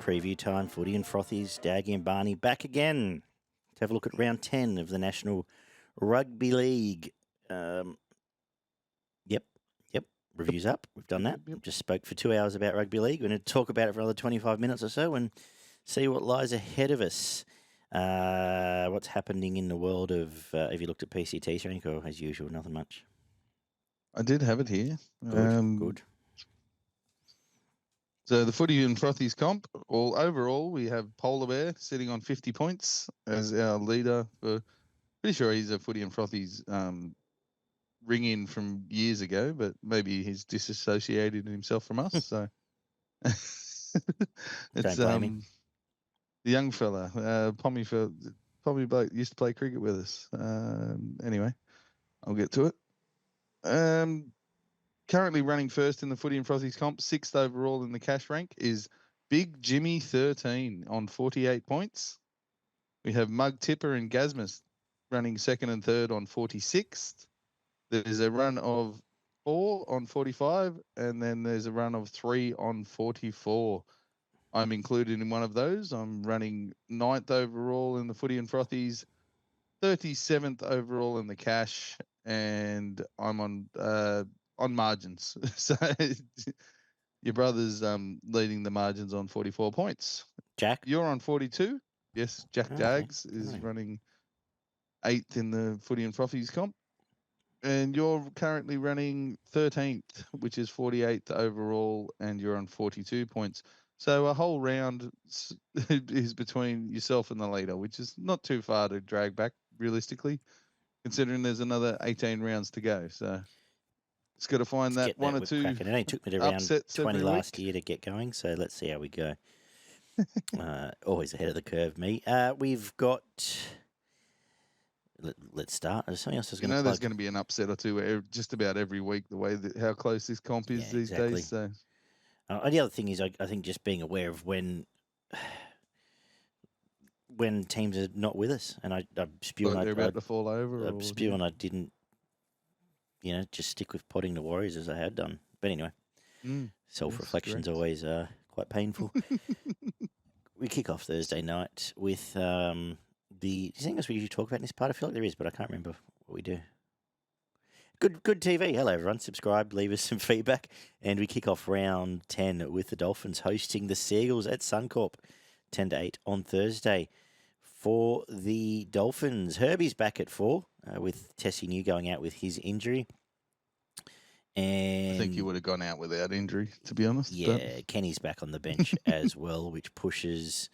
preview time. Footy and Frothies, Daggy and Barney back again to have a look at round 10 of the National Rugby League. Yep. Review's up. We've done that. Yep. Just spoke for 2 hours about rugby league. We're going to talk about it for another 25 minutes or so and see what lies ahead of us. What's happening in the world of, have you looked at PCT, Frank, or as usual, nothing much? I did have it here. Good. So the Footy and Frothies comp, overall, we have Polar Bear sitting on 50 points as our leader. Pretty sure he's a Footy and Frothies ring-in from years ago, but maybe he's disassociated himself from us. So it's Don't blame him. The young fella, Pommy bloke used to play cricket with us. Anyway, I'll get to it. Currently running first in the Footy and Frothies comp, 6th overall in the cash rank is Big Jimmy 13 on 48 points. We have Mug Tipper and Gasmus running 2nd and 3rd on 46th. There's a run of 4 on 45, and then there's a run of 3 on 44. I'm included in one of those. I'm running 9th overall in the Footy and Frothies, 37th overall in the cash, and I'm on margins. So your brother's leading the margins on 44 points. Jack? You're on 42. Yes, Jack Jags is running 8th in the Footy and Frothies comp. And you're currently running 13th, which is 48th overall, and you're on 42 points. So a whole round is between yourself and the leader, which is not too far to drag back, realistically, considering there's another 18 rounds to go. So it's got to find that one or two. It only took me to round 20 last year to get going, so let's see how we go. Always ahead of the curve, me. We've got... Let's start. There's something else I was going to plug. There's going to be an upset or two just about every week, the way how close this comp is these days. So. The other thing is, I think just being aware of when teams are not with us, and I'm spewing. They're about to fall over. I'm spewing. I didn't, just stick with potting the Warriors as I had done. But anyway, self-reflection's always quite painful. We kick off Thursday night with is there anything else we usually talk about in this part? I feel like there is, but I can't remember what we do. Good TV. Hello, everyone. Subscribe, leave us some feedback. And we kick off round 10 with the Dolphins hosting the Seagulls at Suncorp, 10-8 on Thursday. For the Dolphins, Herbie's back at 4 with Tessie New going out with his injury. And I think he would have gone out without injury, to be honest. Yeah, Kenny's back on the bench as well, which pushes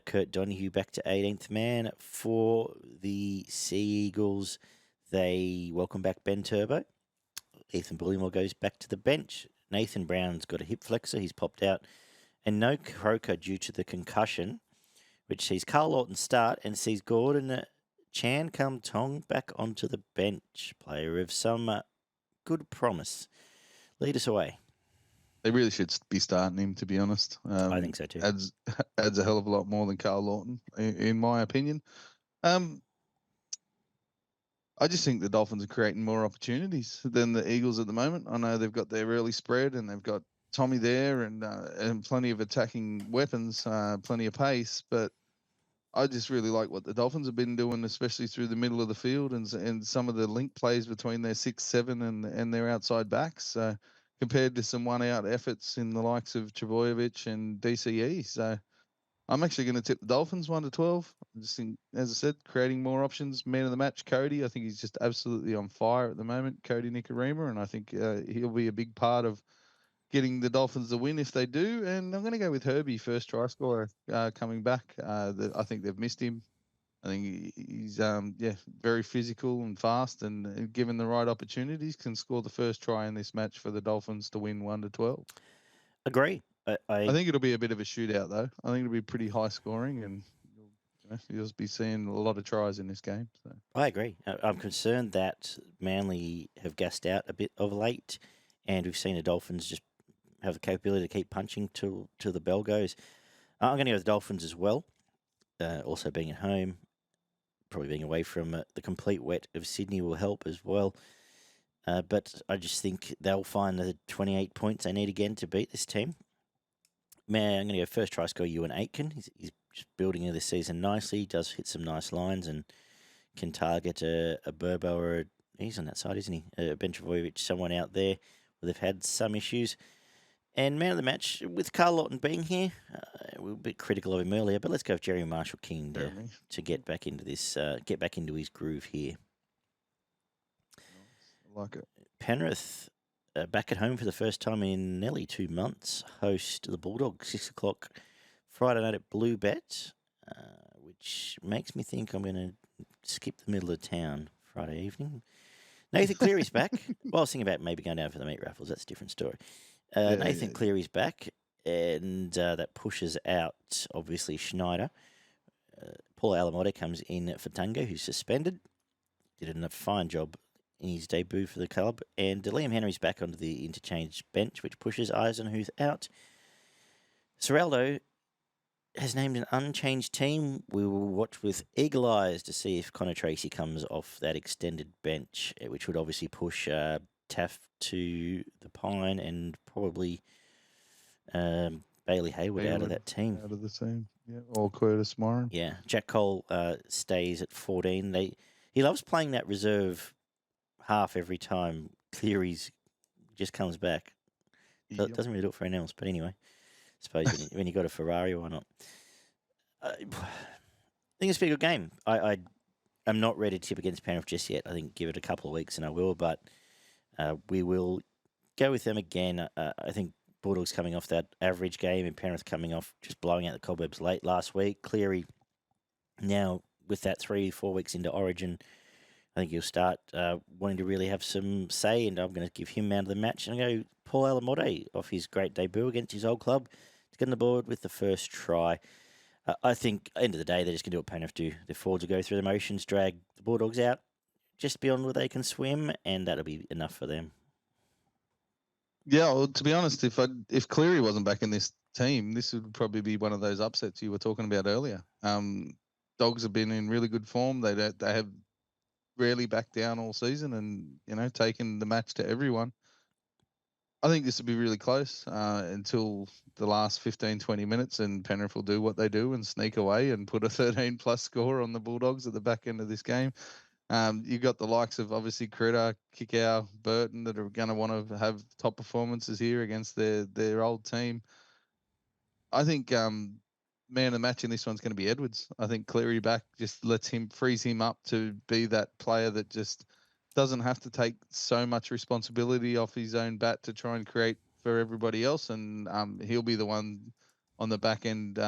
Kurt Donahue back to 18th man. For the Seagulls, they welcome back Ben Turbo. Ethan Bullimore goes back to the bench. Nathan Brown's got a hip flexor. He's popped out. And no Croker due to the concussion, which sees Carl Lawton start and sees Gordon Chan come Tong back onto the bench. Player of some good promise. Lead us away. They really should be starting him, to be honest. I think so too. Adds a hell of a lot more than Carl Lawton, in my opinion. I just think the Dolphins are creating more opportunities than the Eagles at the moment. I know they've got their early spread and they've got Tommy there and plenty of attacking weapons, plenty of pace. But I just really like what the Dolphins have been doing, especially through the middle of the field and some of the link plays between their 6-7 and their outside backs. Compared to some one-out efforts in the likes of Trbojevic and DCE. So I'm actually going to tip the Dolphins 1-12. I just think, as I said, creating more options. Man of the match, Cody. I think he's just absolutely on fire at the moment, Cody Nikorima, and I think he'll be a big part of getting the Dolphins the win if they do. And I'm going to go with Herbie, first try scorer, coming back. I think they've missed him. I think he's very physical and fast, and given the right opportunities, can score the first try in this match for the Dolphins to win 1-12. Agree. I think it'll be a bit of a shootout, though. I think it'll be pretty high scoring, and you'll be seeing a lot of tries in this game. So. I agree. I'm concerned that Manly have gassed out a bit of late, and we've seen the Dolphins just have the capability to keep punching till the bell goes. I'm going to go with the Dolphins as well, also being at home. Probably being away from the complete wet of Sydney will help as well. But I just think they'll find the 28 points they need again to beat this team. Man, I'm going to go first try score Ewan Aitken. He's just building into this season nicely. He does hit some nice lines and can target a Burbo or he's on that side, isn't he? A Bentravojevic, someone out there where they've had some issues. And man of the match, with Carl Lawton being here, we were a bit critical of him earlier, but let's go with Jerry Marshall King to get back into this, get back into his groove here. Nice. I like it. Penrith back at home for the first time in nearly 2 months. Host the Bulldogs, 6 o'clock Friday night at Blue Bet, which makes me think I'm going to skip the middle of town Friday evening. Nathan Cleary's back. Well, I was thinking about maybe going down for the meat raffles. That's a different story. Nathan Cleary's back, and that pushes out, obviously, Schneider. Paul Alamote comes in for Tungo, who's suspended. Did a fine job in his debut for the club. And Liam Henry's back onto the interchange bench, which pushes Eisenhuth out. Seraldo has named an unchanged team. We will watch with eagle eyes to see if Connor Tracy comes off that extended bench, which would obviously push Taff to the Pine and probably Bailey Hayward out of that team. Out of the team, yeah. Or Curtis Moran. Yeah, Jack Cole stays at 14. He loves playing that reserve half every time Cleary's just comes back. Yep. Doesn't really do it for anyone else, but anyway. I suppose when you got a Ferrari, why not? I think it's a pretty good game. I'm not ready to tip against Penrith just yet. I think give it a couple of weeks and I will, but we will go with them again. I think Bulldogs coming off that average game and Penrith coming off just blowing out the cobwebs late last week. Cleary now with that 3-4 weeks into Origin, I think he'll start wanting to really have some say, and I'm going to give him man of the match. And I go Paul Alamote off his great debut against his old club to get on the board with the first try. I think, end of the day, they're just going to do what Penrith do. The forwards will go through the motions, drag the Bulldogs out just beyond where they can swim, and that'll be enough for them. Yeah, well, to be honest, if Cleary wasn't back in this team, this would probably be one of those upsets you were talking about earlier. Dogs have been in really good form. They have rarely backed down all season, and taken the match to everyone. I think this will be really close until the last 15, 20 minutes, and Penrith will do what they do and sneak away and put a 13-plus score on the Bulldogs at the back end of this game. You got the likes of, obviously, Critter, Kikau, Burton that are going to want to have top performances here against their old team. I think man of the match in this one's going to be Edwards. I think Cleary back just frees him up to be that player that just doesn't have to take so much responsibility off his own bat to try and create for everybody else, and he'll be the one on the back end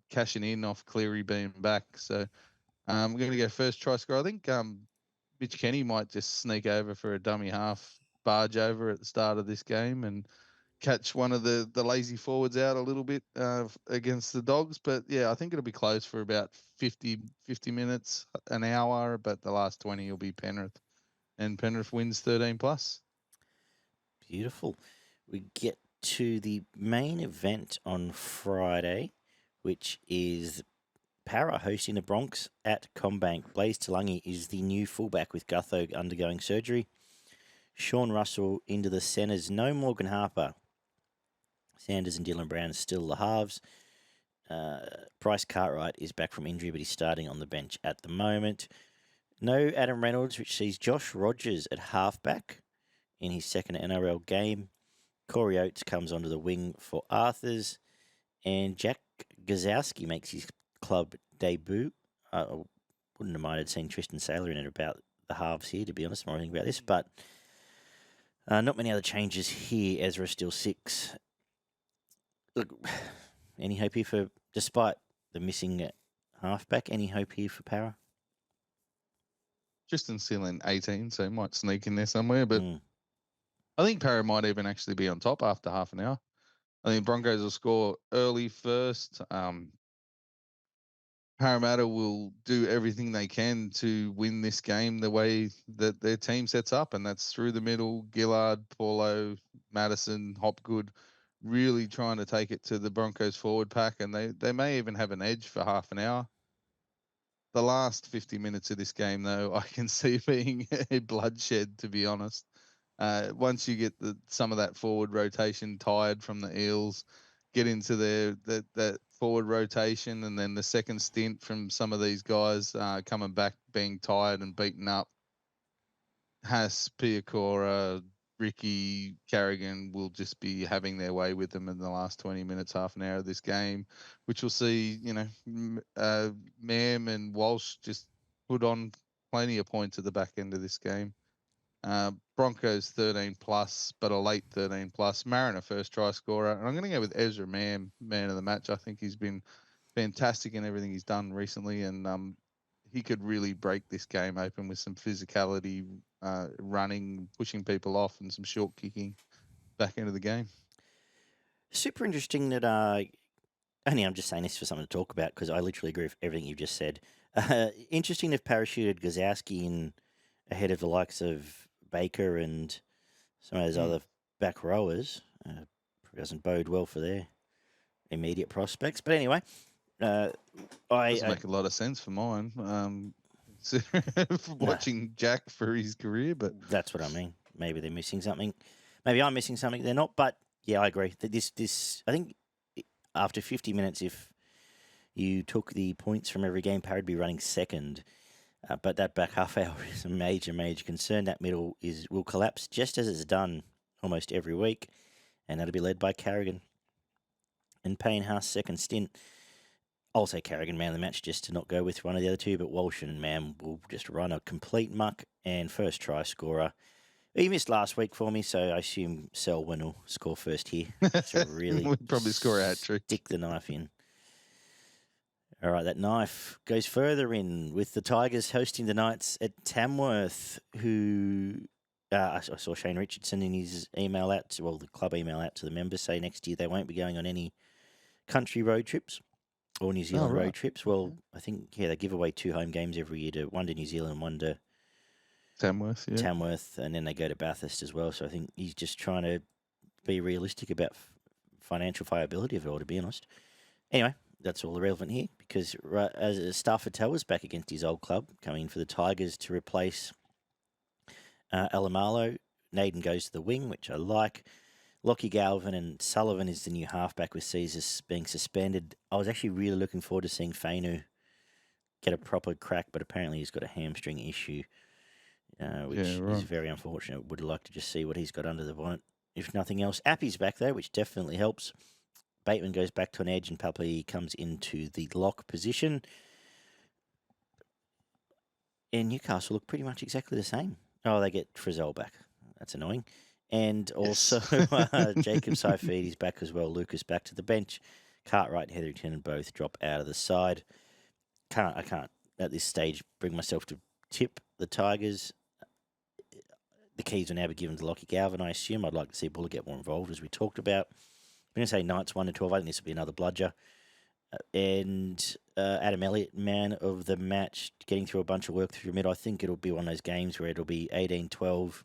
cashing in off Cleary being back. So I'm going to go first try score. I think Mitch Kenny might just sneak over for a dummy half barge over at the start of this game and catch one of the lazy forwards out a little bit against the Dogs. But yeah, I think it'll be close for about 50 minutes, an hour, but the last 20 will be Penrith. And Penrith wins 13+. Beautiful. We get to the main event on Friday, which is Para hosting the Bronx at Combank. Blaze Talangi is the new fullback with Gutho undergoing surgery. Sean Russell into the centres. No Morgan Harper. Sanders and Dylan Brown still the halves. Bryce Cartwright is back from injury, but he's starting on the bench at the moment. No Adam Reynolds, which sees Josh Rogers at halfback in his second NRL game. Corey Oates comes onto the wing for Arthurs. And Jack Gazowski makes his club debut. I wouldn't have minded seeing Tristan Saylor in it about the halves here, to be honest. More thinking about this, but not many other changes here. Ezra still 6. Look, any hope here for, despite the missing halfback, any hope here for Para? Tristan's still in 18, so he might sneak in there somewhere. But I think Para might even actually be on top after half an hour. I think Broncos will score early first. Parramatta will do everything they can to win this game the way that their team sets up, and that's through the middle. Gillard, Paulo, Madison, Hopgood, really trying to take it to the Broncos forward pack, and they may even have an edge for half an hour. The last 50 minutes of this game, though, I can see being a bloodshed, to be honest. Once you get some of that forward rotation tired from the Eels, get into that forward rotation, and then the second stint from some of these guys coming back being tired and beaten up. Haas, Piakora, Ricky, Carrigan will just be having their way with them in the last 20 minutes, half an hour of this game, which we'll see, Mam and Walsh just put on plenty of points at the back end of this game. Broncos 13 plus, but a late 13 plus. Mariner first try scorer. And I'm going to go with Ezra Mam, man of the match. I think he's been fantastic in everything he's done recently, and he could really break this game open with some physicality, running, pushing people off, and some short kicking back into the game. Super interesting that, only I'm just saying this for something to talk about because I literally agree with everything you've just said. Interesting they've parachuted Gazowski in ahead of the likes of Baker and some of those other back rowers. Doesn't bode well for their immediate prospects. But anyway, doesn't make a lot of sense for mine. Watching Jack for his career, but that's what I mean. Maybe they're missing something. Maybe I'm missing something. They're not. But yeah, I agree. That this I think after 50 minutes, if you took the points from every game, Parra'd be running second. But that back half hour is a major, major concern. That middle will collapse just as it's done almost every week, and that'll be led by Carrigan. And Payne Haas second stint. I'll say Carrigan man of the match just to not go with one of the other two, but Walsh and Mam will just run a complete muck. And first try scorer. He missed last week for me, so I assume Selwyn will score first here. To really we'll probably score a hat-trick. Stick the knife in. All right, that knife goes further in with the Tigers hosting the Knights at Tamworth, who I saw Shane Richardson in his email out, the club email out to the members, say next year they won't be going on any country road trips or New Zealand road trips. Well, I think, they give away 2 home games every year, one to New Zealand and one to Tamworth, and then they go to Bathurst as well. So I think he's just trying to be realistic about financial viability of it all, to be honest. Anyway, that's all irrelevant here because as Stafford was back against his old club, coming in for the Tigers to replace Alamalo. Naden goes to the wing, which I like. Lockie Galvin and Sullivan is the new halfback with Caesar being suspended. I was actually really looking forward to seeing Fainu get a proper crack, but apparently he's got a hamstring issue, which is very unfortunate. Would like to just see what he's got under the bonnet. If nothing else, Appy's back though, which definitely helps. Bateman goes back to an edge and Papley comes into the lock position. And Newcastle look pretty much exactly the same. Oh, they get Frizzell back. That's annoying. And also Jacob Saifidi back as well. Lucas back to the bench. Cartwright and Hetherington both drop out of the side. I can't at this stage bring myself to tip the Tigers. The keys will now be given to Lockie Galvin, I assume. I'd like to see Buller get more involved, as we talked about. I'm going to say Knights 1-12. I think this will be another bludger. And Adam Elliott, man of the match, getting through a bunch of work through mid. I think it'll be one of those games where it'll be 18-12.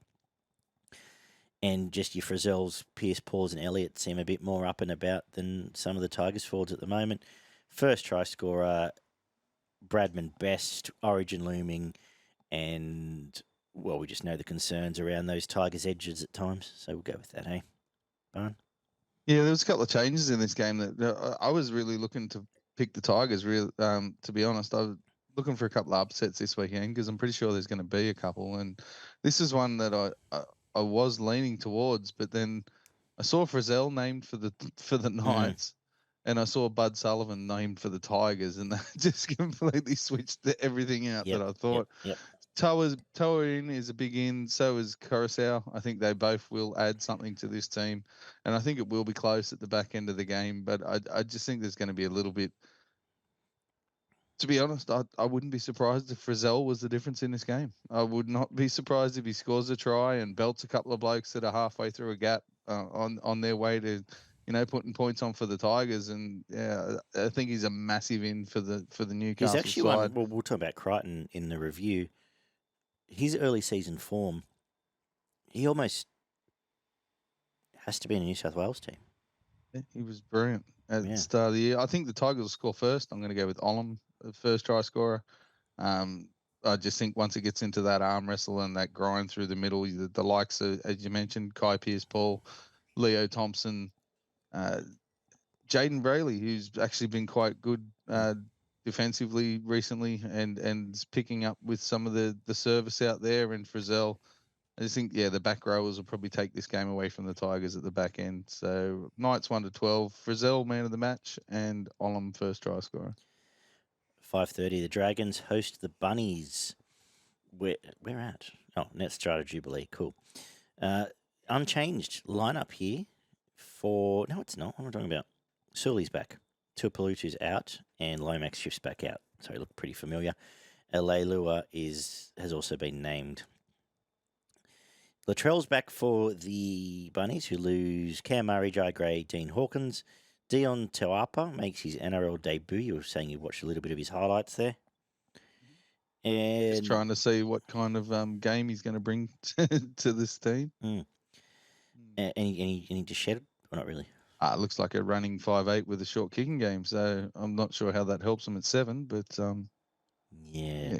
And just your Frizzells, Pierce, Pauls and Elliott seem a bit more up and about than some of the Tigers forwards at the moment. First try scorer, Bradman Best, Origin looming. And, we just know the concerns around those Tigers' edges at times. So we'll go with that, hey? Barn? Yeah, there was a couple of changes in this game that I was really looking to pick the Tigers. To be honest, I was looking for a couple of upsets this weekend because I'm pretty sure there's going to be a couple. And this is one that I was leaning towards, but then I saw Frizzell named for the Knights, and I saw Bud Sullivan named for the Tigers, and that just completely switched everything out that I thought. Yep. Toa in is a big in, so is Coruscant. I think they both will add something to this team, and I think it will be close at the back end of the game, but I just think there's going to be a little bit. To be honest, I wouldn't be surprised if Frizzell was the difference in this game. I would not be surprised if he scores a try and belts a couple of blokes that are halfway through a gap on their way to, putting points on for the Tigers. And I think he's a massive in for the Newcastle he's actually side. We'll talk about Crichton in the review. His early season form, he almost has to be in a New South Wales team. Yeah, he was brilliant at the start of the year. I think the Tigers will score first. I'm going to go with Olam, the first try scorer. I just think once it gets into that arm wrestle and that grind through the middle, the likes of, as you mentioned, Kai Pearce-Paul, Leo Thompson, Jaden Brayley, who's actually been quite good defensively recently, and is picking up with some of the service out there. And Frizzell, I just think, the back rowers will probably take this game away from the Tigers at the back end. So Knights 1-12, Frizzell man of the match, and Olam first try scorer. 5:30, the Dragons host the Bunnies. Where at? Oh, Net Strata Jubilee. Cool. Unchanged lineup here for... No, it's not. What am I talking about? Sully's back. Tuipulotu's out, and Lomax shifts back out. So he looked pretty familiar. Leilua has also been named. Latrell's back for the Bunnies, who lose Cam Murray, Jai Gray, Dean Hawkins. Dion Tauapa makes his NRL debut. You were saying you watched a little bit of his highlights there. And just trying to see what kind of game he's going to bring to this team. Any to shed? Or not really? It looks like a running 5'8" with a short kicking game. So I'm not sure how that helps them at 7, but yeah.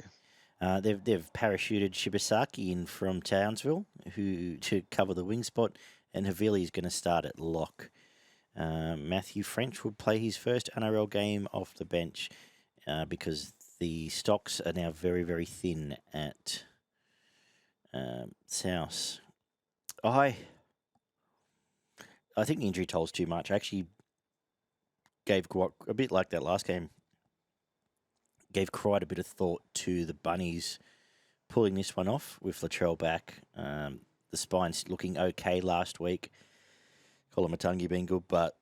They've parachuted Shibasaki in from Townsville to cover the wing spot, and Havili is going to start at lock. Matthew French will play his first NRL game off the bench because the stocks are now very, very thin at South. I think the injury toll's too much. I actually gave a bit like that last game. Gave quite a bit of thought to the Bunnies pulling this one off with Latrell back. The spine's looking okay last week. Kolomatangi being good, but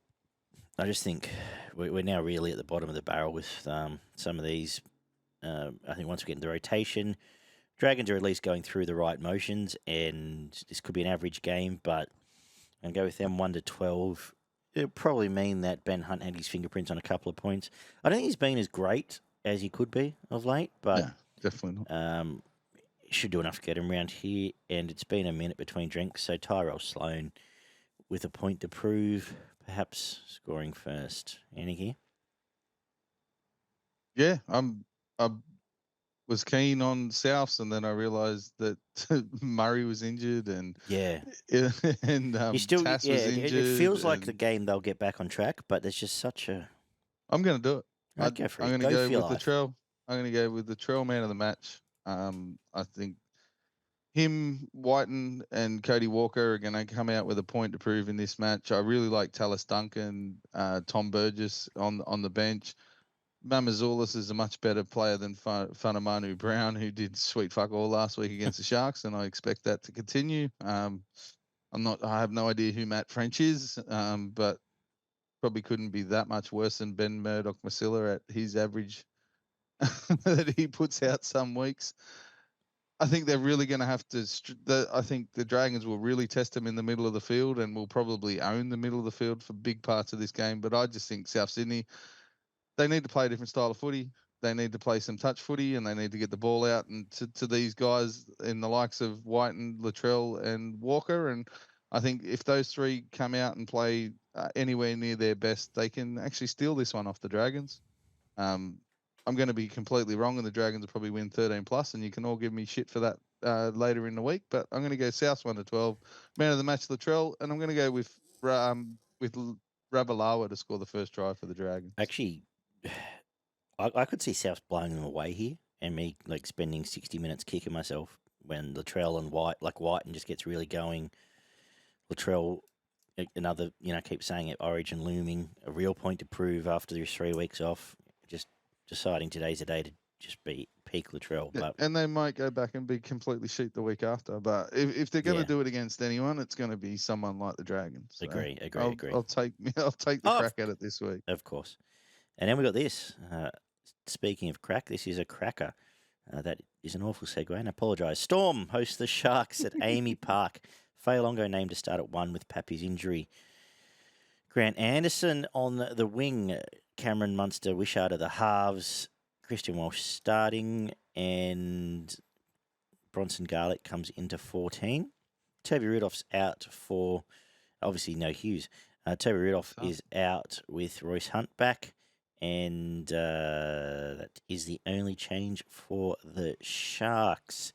I just think we're now really at the bottom of the barrel with some of these. I think once we get into the rotation, Dragons are at least going through the right motions, and this could be an average game, but I'm going to go with them 1-12. It'll probably mean that Ben Hunt had his fingerprints on a couple of points. I don't think he's been as great as he could be of late, but yeah, definitely not. Should do enough to get him around here, and it's been a minute between drinks, so Tyrell Sloan with a point to prove, perhaps scoring first. Any here? Yeah, I was keen on Souths, and then I realised that Murray was injured, and and Tass was injured. It feels like the game they'll get back on track, but there's just such a. I'm going to do it. I'm going to go with the Latrell. I'm going to go with the Latrell man of the match. I think him, Whiten, and Cody Walker are going to come out with a point to prove in this match. I really like Tallis Duncan, Tom Burgess on the bench. Mamazoulis is a much better player than Funamanu Brown, who did sweet fuck all last week against the Sharks, and I expect that to continue. I have no idea who Matt French is, but probably couldn't be that much worse than Ben Murdoch-Masila at his average that he puts out some weeks. I think they're really going to have to. I think the Dragons will really test them in the middle of the field, and will probably own the middle of the field for big parts of this game. But I just think South Sydney, they need to play a different style of footy. They need to play some touch footy, and they need to get the ball out and to these guys in the likes of White and Latrell and Walker. And I think if those three come out and play anywhere near their best, they can actually steal this one off the Dragons. I'm going to be completely wrong, and the Dragons will probably win 13+, and you can all give me shit for that later in the week. But I'm going to go South 1-12, man of the match Latrell, and I'm going to go with Ravalawa to score the first try for the Dragons. Actually, I could see South blowing them away here, and me like spending 60 minutes kicking myself when Latrell and Whiten just gets really going. Latrell, another, keep saying it, Origin looming, a real point to prove after these 3 weeks off. Just deciding today's a day to just be peak Latrell. Yeah, but and they might go back and be completely sheet the week after. But if they're going to do it against anyone, it's going to be someone like the Dragons. So agree. I'll take the crack at it this week. Of course. And then we got this. Speaking of crack, this is a cracker. That is an awful segue, and I apologise. Storm hosts the Sharks at Amy Park. Failongo named to start at 1 with Pappy's injury. Grant Anderson on the wing. Cameron Munster, Wishart are the halves. Christian Walsh starting, and Bronson Garlick comes into 14. Toby Rudolph's out for, obviously no Hughes. Toby Rudolph is out with Royce Hunt back, and that is the only change for the Sharks.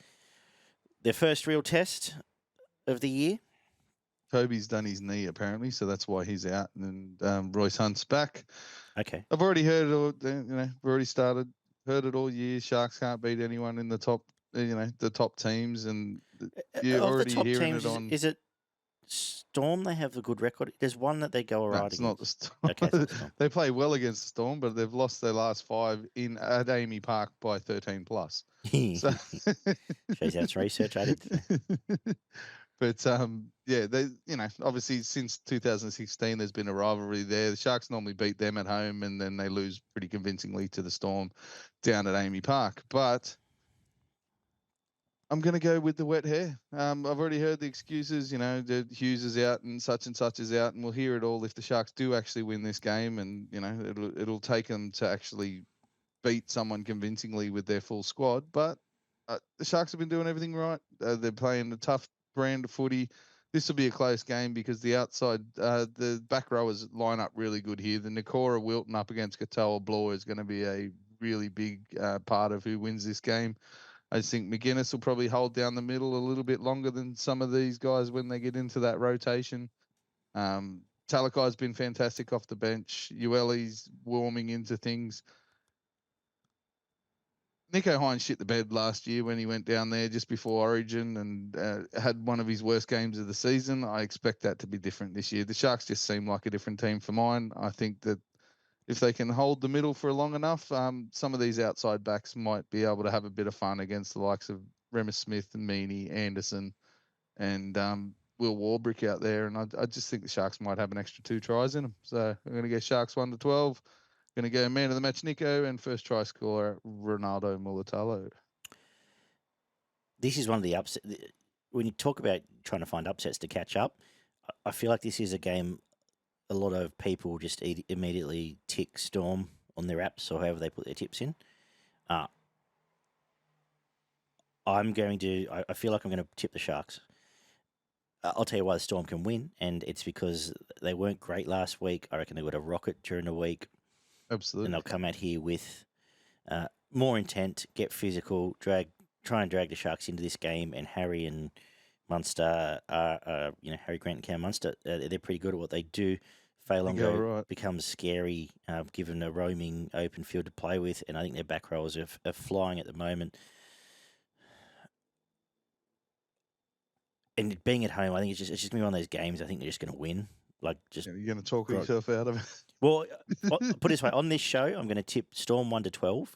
Their first real test of the year. Kobe's done his knee apparently, so that's why he's out. And Royce Hunt's back. Okay. I've already heard it all. We've already heard it all year. Sharks can't beat anyone in the top. The top teams, and you're Of the already top hearing teams, it on. is it Storm? They have a good record. There's one that they go No, right it's against. not the Storm. Okay, it's not the Storm. They play well against the Storm, but they've lost their last 5 at Amy Park by 13 plus. So shows how much research I did today. But yeah, they obviously since 2016 there's been a rivalry there. The Sharks normally beat them at home, and then they lose pretty convincingly to the Storm down at Amy Park. But I'm going to go with the wet hair. I've already heard the excuses, that Hughes is out and such is out, and we'll hear it all if the Sharks do actually win this game, and it'll take them to actually beat someone convincingly with their full squad. But the Sharks have been doing everything right. They're playing a tough brand of footy. This will be a close game because the back rowers line up really good here. The Nakora Wilton up against Katoa Bloor is going to be a really big part of who wins this game. I think McGuinness will probably hold down the middle a little bit longer than some of these guys when they get into that rotation. Talakai's been fantastic off the bench. Ueli's warming into things. Nico Hines shit the bed last year when he went down there just before Origin and had one of his worst games of the season. I expect that to be different this year. The Sharks just seem like a different team for mine. I think that if they can hold the middle for long enough, some of these outside backs might be able to have a bit of fun against the likes of Remus Smith and Meaney, Anderson, and Will Warbrick out there. And I just think the Sharks might have an extra 2 tries in them. So I'm going to go Sharks 1-12. Going to go man of the match Nico and first try scorer Ronaldo Mulatalo. This is one of the upsets. When you talk about trying to find upsets to catch up, I feel like this is a game a lot of people just immediately tick Storm on their apps or however they put their tips in. I feel like I'm going to tip the Sharks. I'll tell you why the Storm can win, and it's because they weren't great last week. I reckon they would have rocket during the week. Absolutely. And they'll come out here with more intent, get physical, try and drag the Sharks into this game. And Harry and Munster Harry Grant and Cam Munster, they're pretty good at what they do. Failongo becomes scary, given a roaming open field to play with, and I think their back rows are flying at the moment. And being at home, I think it's just going to be one of those games. I think they're just going to win. You're going to talk yourself out of it. Well, put it this way: on this show, I'm going to tip Storm 1-12,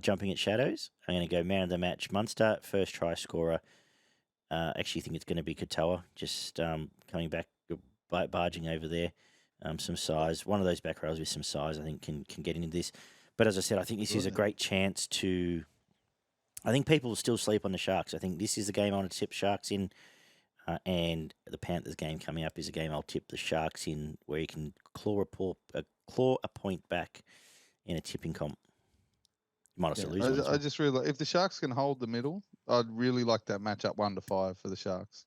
jumping at shadows. I'm going to go man of the match Munster, first try scorer. Actually, think it's going to be Katoa, just coming back, barging over there. Some size. One of those back rows with some size, I think, can get into this. But as I said, I think this is a great chance to. I think people will still sleep on the Sharks. I think this is the game I want to tip Sharks in. And the Panthers game coming up is a game I'll tip the Sharks in, where you can claw a point back in a tipping comp. You might also lose. I just really like, if the Sharks can hold the middle, I'd really like that matchup 1-5 for the Sharks.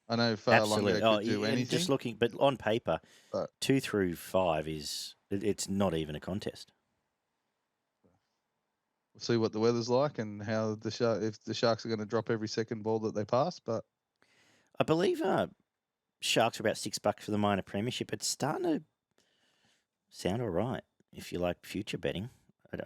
I know Failongo could do anything. Just looking, but on paper, 2 through 5 it's not even a contest. We'll see what the weather's like and how if the Sharks are going to drop every second ball that they pass, but. I believe Sharks are about $6 for the minor premiership. It's starting to sound all right if you like future betting.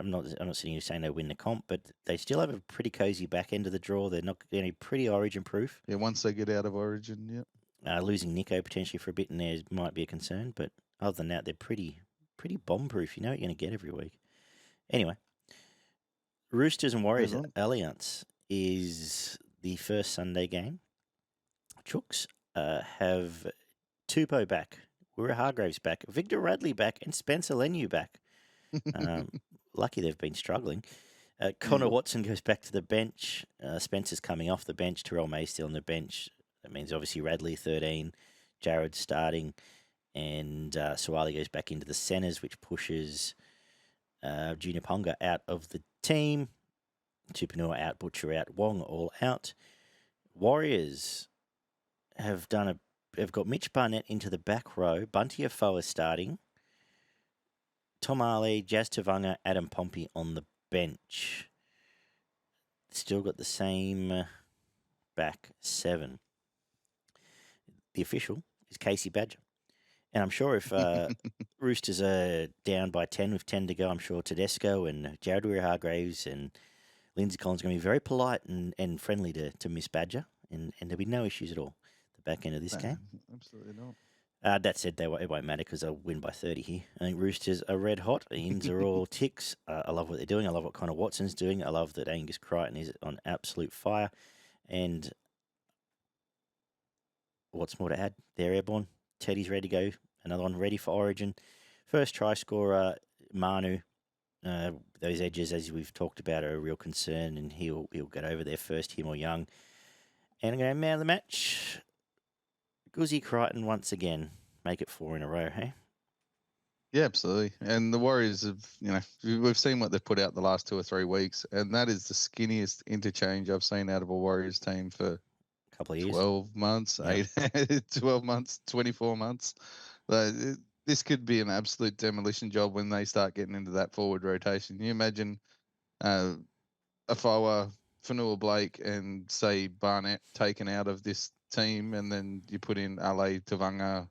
I'm not sitting here saying they win the comp, but they still have a pretty cozy back end of the draw. They're not getting pretty Origin proof. Yeah, once they get out of Origin, yeah. Losing Nico potentially for a bit in there might be a concern, but other than that, they're pretty bomb proof. You know what you're going to get every week. Anyway, Roosters and Warriors at Allianz is the first Sunday game. Chooks have Tupou back, Wira Hargraves back, Victor Radley back, and Spencer Leniu back. Lucky they've been struggling. Connor Watson goes back to the bench. Spencer's coming off the bench. Terrell May still on the bench. That means obviously Radley 13, Jared starting, and Suwali goes back into the centres, which pushes Junior Ponga out of the team. Tupanua out, Butcher out, Wong all out. Warriors have got Mitch Barnett into the back row. Bunty Afoa starting. Tom Ali, Jazz Tavanga, Adam Pompey on the bench. Still got the same back 7. the official is Casey Badger. And I'm sure if Roosters are down by 10 with 10 to go, I'm sure Tedesco and Jared Weir-Hargraves and Lindsay Collins are going to be very polite and friendly to Miss Badger, and there'll be no issues at all at the back end of this game. Absolutely not. That said, it won't matter because they'll win by 30 here. I think Roosters are red hot. The ins are all ticks. I love what they're doing. I love what Connor Watson's doing. I love that Angus Crichton is on absolute fire. And what's more to add? They're airborne. Teddy's ready to go. Another one ready for Origin. First try scorer, Manu. Those edges, as we've talked about, are a real concern, and he'll get over there first, him or Young. And I'm going to man of the match. Guzzy Crichton once again. Make it 4 in a row, hey? Yeah, absolutely. And the Warriors have, we've seen what they've put out the last 2 or 3 weeks, and that is the skinniest interchange I've seen out of a Warriors team for a couple of years. 12 months, 12 months, 24 months. This could be an absolute demolition job when they start getting into that forward rotation. Can you imagine Afoa, Fanua Blake, and say Barnett taken out of this team, and then you put in Ale Tavanga?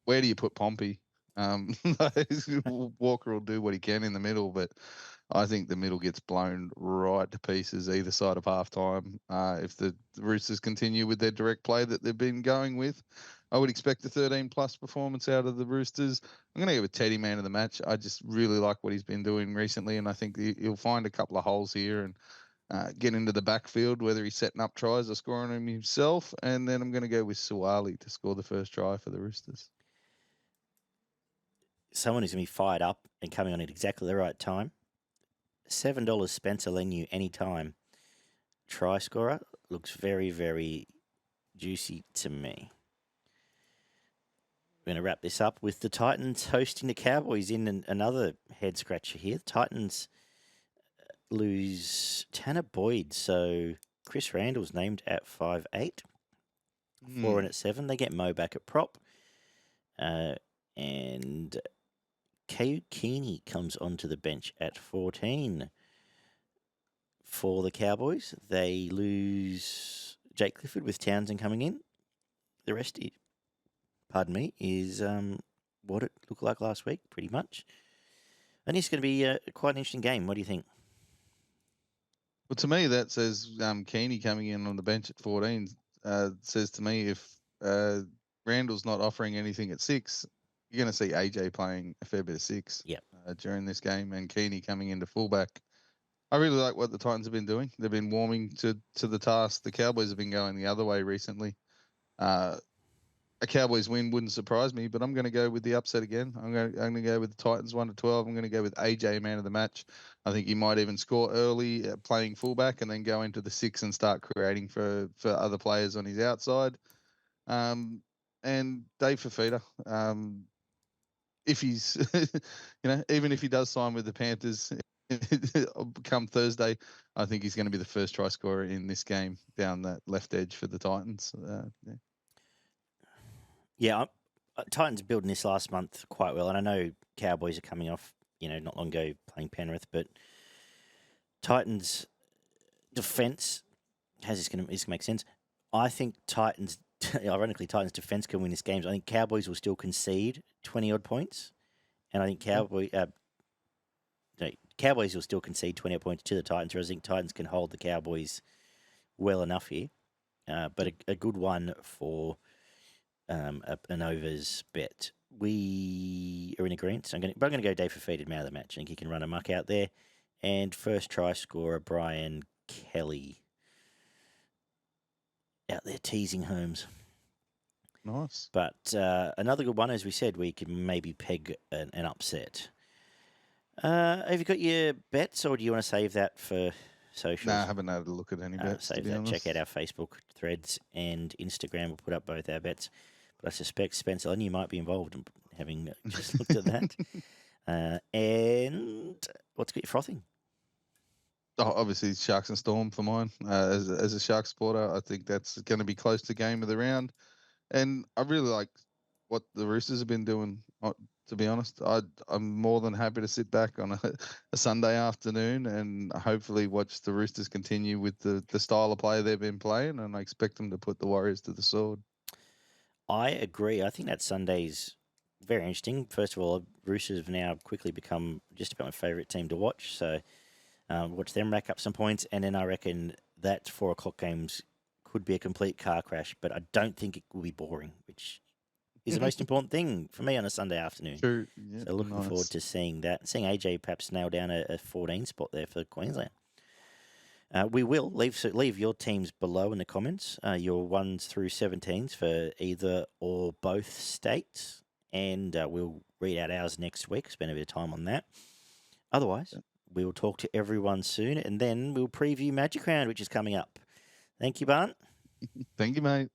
Where do you put Pompey? Walker will do what he can in the middle, but I think the middle gets blown right to pieces either side of halftime. If the Roosters continue with their direct play that they've been going with, I would expect a 13-plus performance out of the Roosters. I'm going to go with Teddy man of the match. I just really like what he's been doing recently, and I think he'll find a couple of holes here and get into the backfield, whether he's setting up tries or scoring them himself. And then I'm going to go with Suwali to score the first try for the Roosters. Someone who's going to be fired up and coming on at exactly the right time. $7 Spencer Leniu anytime. Try scorer looks very, very juicy to me. We're going to wrap this up with the Titans hosting the Cowboys in another head scratcher here. The Titans lose Tanner Boyd, so Chris Randall's named at 5'8", 4 in at 7. They get Mo back at prop, and Kau Keeney comes onto the bench at 14 for the Cowboys. They lose Jake Clifford with Townsend coming in. The rest, is what it looked like last week, pretty much. And it's going to be quite an interesting game. What do you think? Well, to me, that says Keeney coming in on the bench at 14 says to me if Randall's not offering anything at 6, you're going to see AJ playing a fair bit of 6 during this game, and Keeney coming into fullback. I really like what the Titans have been doing. They've been warming to the task. The Cowboys have been going the other way recently. A Cowboys win wouldn't surprise me, but I'm going to go with the upset again. I'm going to go with the Titans 1-12. I'm going to go with AJ man of the match. I think he might even score early playing fullback and then go into the 6 and start creating for other players on his outside. And Dave Fafita, if he's, even if he does sign with the Panthers come Thursday, I think he's going to be the first try scorer in this game down that left edge for the Titans. Titans building this last month quite well, and I know Cowboys are coming off, not long ago playing Penrith, but Titans defense this going to make sense. I think Titans defense can win this game. I think Cowboys will still concede 20-odd points, and I think Cowboys will still concede 20-odd points to the Titans, whereas I think Titans can hold the Cowboys well enough here. But a good one for an overs bet. We are in agreement. So I'm going to go Dave Fafita man of the match. I think he can run amok out there. And first try scorer, Brian Kelly. Out there teasing Holmes. Nice. But another good one, as we said, we can maybe peg an upset. Have you got your bets, or do you want to save that for socials? No, I haven't had a look at any bets. Save that. Check out our Facebook threads and Instagram. We'll put up both our bets. But I suspect Spencer Leniu might be involved in having just looked at that. And what's got you frothing? Oh, obviously, Sharks and Storm for mine. As a Sharks supporter, I think that's going to be close to game of the round. And I really like what the Roosters have been doing, to be honest. I'm more than happy to sit back on a Sunday afternoon and hopefully watch the Roosters continue with the style of play they've been playing, and I expect them to put the Warriors to the sword. I agree. I think that Sunday's very interesting. First of all, Roosters have now quickly become just about my favourite team to watch. So watch them rack up some points. And then I reckon that 4 o'clock games could be a complete car crash, but I don't think it will be boring, which is the most important thing for me on a Sunday afternoon. True. Yep, so looking forward to seeing that. Seeing AJ perhaps nail down a 14 spot there for Queensland. We will leave your teams below in the comments, your 1s through 17s for either or both states, and we'll read out ours next week, spend a bit of time on that. Otherwise, we will talk to everyone soon, and then we'll preview Magic Round, which is coming up. Thank you, Barn. Thank you, mate.